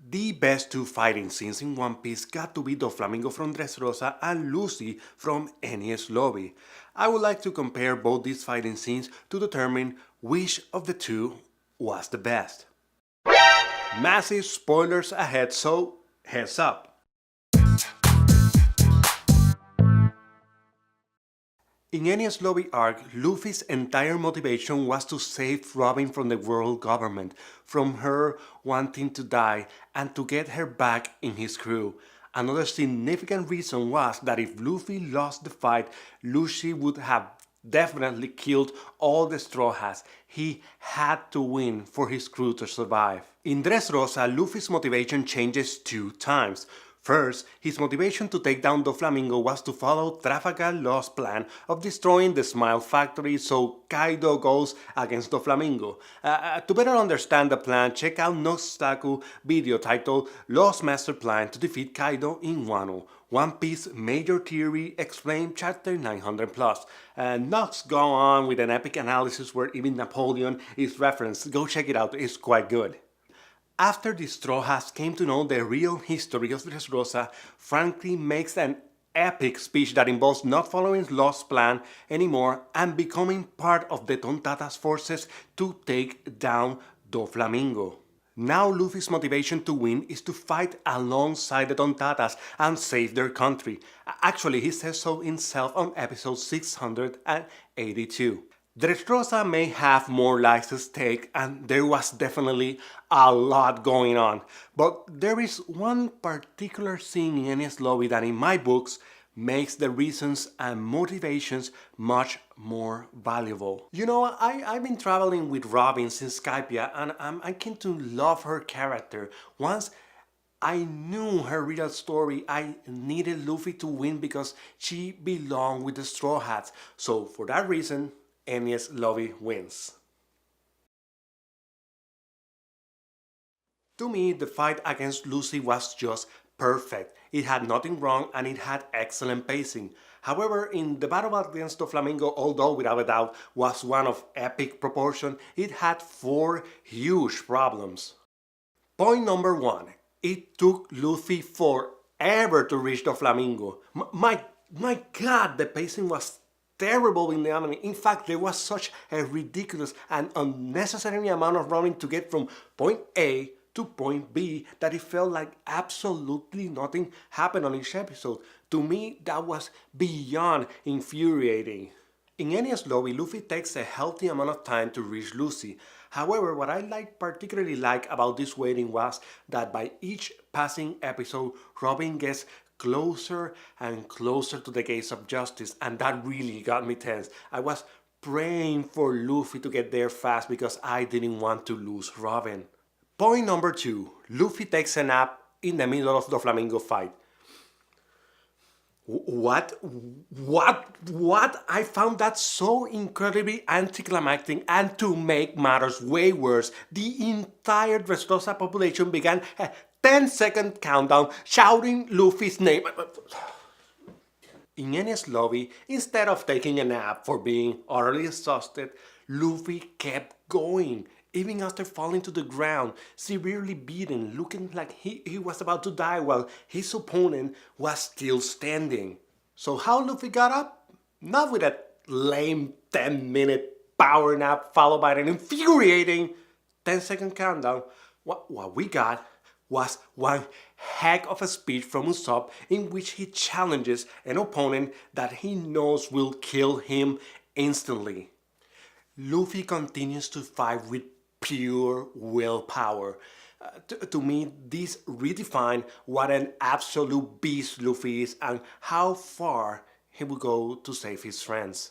The best two fighting scenes in One Piece got to be Doflamingo from Dressrosa and Lucci from Enies Lobby. I would like to compare both these fighting scenes to determine which of the two was the best. Massive spoilers ahead, so heads up. In Enies Lobby arc, Luffy's entire motivation was to save Robin from the world government, from her wanting to die, and to get her back in his crew. Another significant reason was that if Luffy lost the fight, Lucci would have definitely killed all the Straw Hats. He had to win for his crew to survive. In Dressrosa, Luffy's motivation changes 2 times. First, his motivation to take down Doflamingo was to follow Trafalgar Law's plan of destroying the Smile Factory, so Kaido goes against Doflamingo. To better understand the plan, check out Nostaku video titled Law's Master Plan to Defeat Kaido in Wano. One Piece Major Theory Explained Chapter 900+. Nox go on with an epic analysis where even Napoleon is referenced. Go check it out, it's quite good. After the Straw Hats came to know the real history of Dressrosa, Franklin makes an epic speech that involves not following Law's plan anymore and becoming part of the Tontata's forces to take down Doflamingo. Now Luffy's motivation to win is to fight alongside the Tontatas and save their country. Actually, he says so himself on episode 682. Dressrosa may have more lives at stake, and there was definitely a lot going on, but there is one particular scene in Enies Lobby that in my books makes the reasons and motivations much more valuable. You know, I've been traveling with Robin since Skypia, and I'm keen to love her character. Once I knew her real story, I needed Luffy to win because she belonged with the Straw Hats, so for that reason, Enies Lobby wins. To me, the fight against Lucci was just perfect. It had nothing wrong and it had excellent pacing. However, in the battle against Doflamingo, although without a doubt was one of epic proportion, it had 4 huge problems. Point number 1. It took Luffy forever to reach Doflamingo. My god, the pacing was terrible in the anime. In fact, there was such a ridiculous and unnecessary amount of running to get from point A to point B that it felt like absolutely nothing happened on each episode. To me, that was beyond infuriating. In Enies Lobby, Luffy takes a healthy amount of time to reach Lucci. However, what I particularly like about this waiting was that by each passing episode, Robin gets closer and closer to the gates of justice, and that really got me tense. I was praying for Luffy to get there fast because I didn't want to lose Robin. Point number 2. Luffy takes a nap in the middle of the Doflamingo fight. What? I found that so incredibly anticlimactic, and to make matters way worse, the entire Dressrosa population began a 10-second countdown shouting Luffy's name. In Enies Lobby, instead of taking a nap for being utterly exhausted, Luffy kept going, even after falling to the ground, severely beaten, looking like he was about to die while his opponent was still standing. So how Luffy got up? Not with a lame 10-minute power nap followed by an infuriating 10-second countdown. What we got was one heck of a speech from Usopp in which he challenges an opponent that he knows will kill him instantly. Luffy continues to fight with pure willpower. To me, this redefined what an absolute beast Luffy is and how far he will go to save his friends.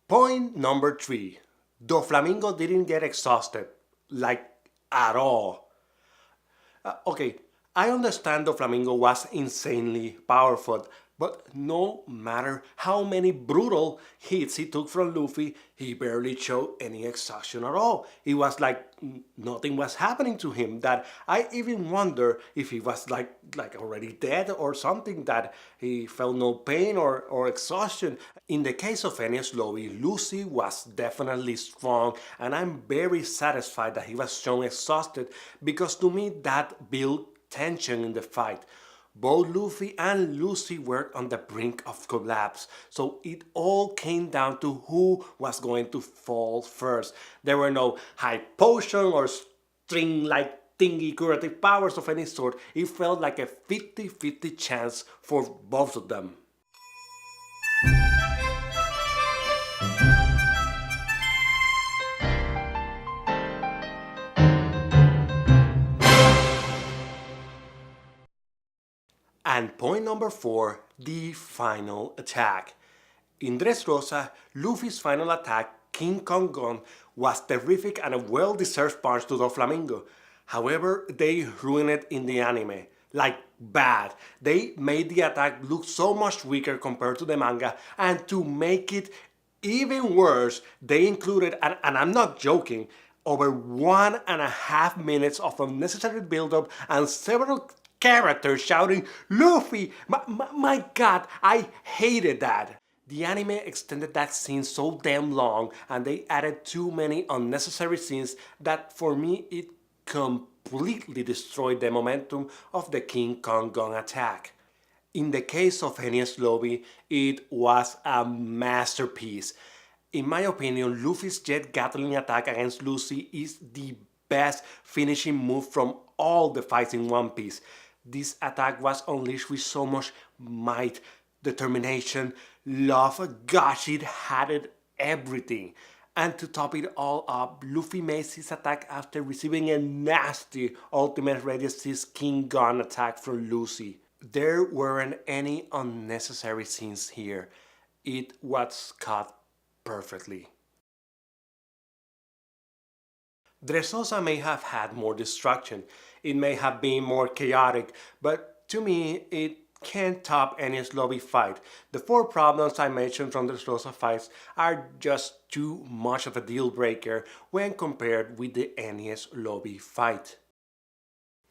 Point number 3. Doflamingo didn't get exhausted, like at all. Okay, I understand Doflamingo was insanely powerful, But no matter how many brutal hits he took from Luffy, he barely showed any exhaustion at all. It was like nothing was happening to him. That I even wonder if he was like already dead or something, that he felt no pain or exhaustion. In the case of Enies Lobby, Lucy was definitely strong, and I'm very satisfied that he was shown exhausted, because to me that built tension in the fight. Both Luffy and Lucy were on the brink of collapse, so it all came down to who was going to fall first. There were no high potion or string-like thingy curative powers of any sort. It felt like a 50-50 chance for both of them. And point number 4, the final attack. In Dressrosa, Luffy's final attack, King Kong Gun, was terrific and a well-deserved punch to Doflamingo. However, they ruined it in the anime. Like, bad. They made the attack look so much weaker compared to the manga, and to make it even worse, they included, and I'm not joking, over 1.5 minutes of unnecessary build-up and several characters shouting, "Luffy!" My god, I hated that. The anime extended that scene so damn long, and they added too many unnecessary scenes that for me it completely destroyed the momentum of the King Kong Gun attack. In the case of Enies Lobby, it was a masterpiece. In my opinion, Luffy's jet Gatling attack against Lucy is the best finishing move from all the fights in One Piece. This attack was unleashed with so much might, determination, love. Gosh, it had it everything. And to top it all up, Luffy makes his attack after receiving a nasty Ultimate Radius 6 King Gun attack from Lucy. There weren't any unnecessary scenes here. It was cut perfectly. Dressrosa may have had more destruction, it may have been more chaotic, but to me it can't top Enies Lobby fight. The 4 problems I mentioned from Dressrosa fights are just too much of a deal breaker when compared with the Enies Lobby fight.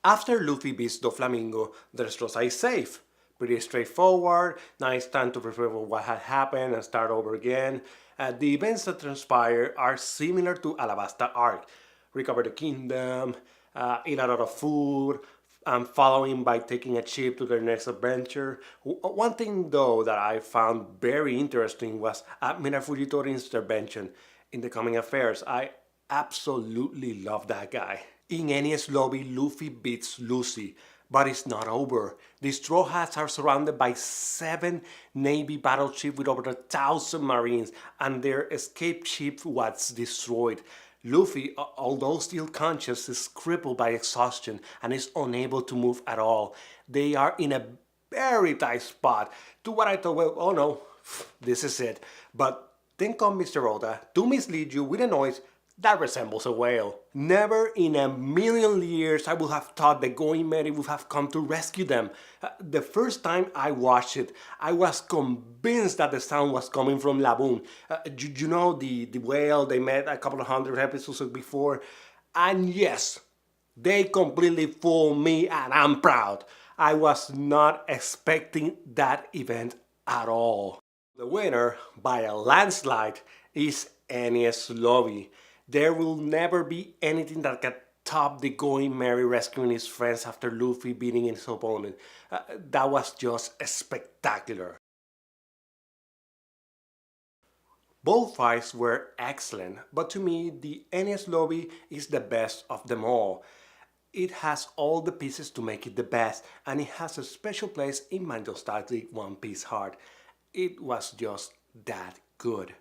After Luffy beats Doflamingo, Dressrosa is safe. Pretty straightforward, now it's time to prepare for what had happened and start over again. The events that transpire are similar to Alabasta arc. Recover the kingdom, eat a lot of food, and following by taking a ship to their next adventure. One thing though that I found very interesting was Admiral Fujitori's intervention in the coming affairs. I absolutely love that guy. In Enies Lobby, Luffy beats Lucy, but it's not over. The Straw Hats are surrounded by 7 Navy battleships with over 1,000 Marines, and their escape ship was destroyed. Luffy, although still conscious, is crippled by exhaustion and is unable to move at all. They are in a very tight spot. To what I thought, well, oh no, this is it. But then comes Mr. Oda to mislead you with a noise that resembles a whale. Never in a million years I would have thought the Going Merry would have come to rescue them. The first time I watched it, I was convinced that the sound was coming from Laboon. You know, the whale they met a couple of hundred episodes before. And yes, they completely fooled me, and I'm proud. I was not expecting that event at all. The winner, by a landslide, is Enies Lobby. There will never be anything that can top the Going Merry rescuing his friends after Luffy beating his opponent. That was just spectacular. Both fights were excellent, but to me the Enies Lobby is the best of them all. It has all the pieces to make it the best, and it has a special place in my nostalgic One Piece heart. It was just that good.